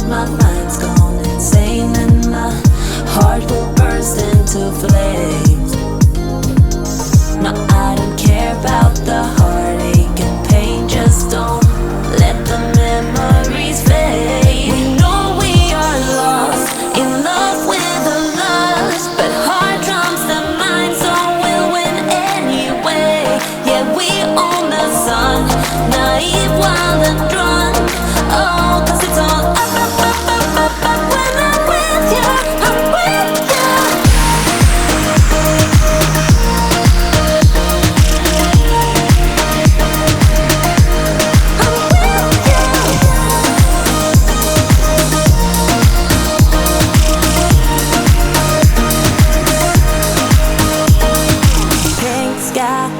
my mind's gone insane and my heart will burst into flames. No, I don't care about the heartache and pain, just don't let the memories fade. We know we are lost, in love with the lust, but heart trumps the mind, so we'll win anyway. Yeah, we own the sun, naive, wild and drunk. Oh, 'cause it's all up, up, up, up, up, up when I'm with you, I'm with you.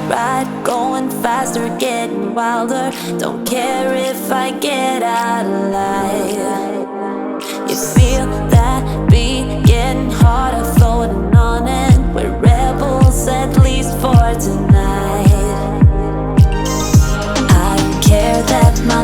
Ride, going faster, getting wilder. Don't care if I get out of line. You feel that beat getting harder, floating on, and we're rebels at least for tonight. I don't care that my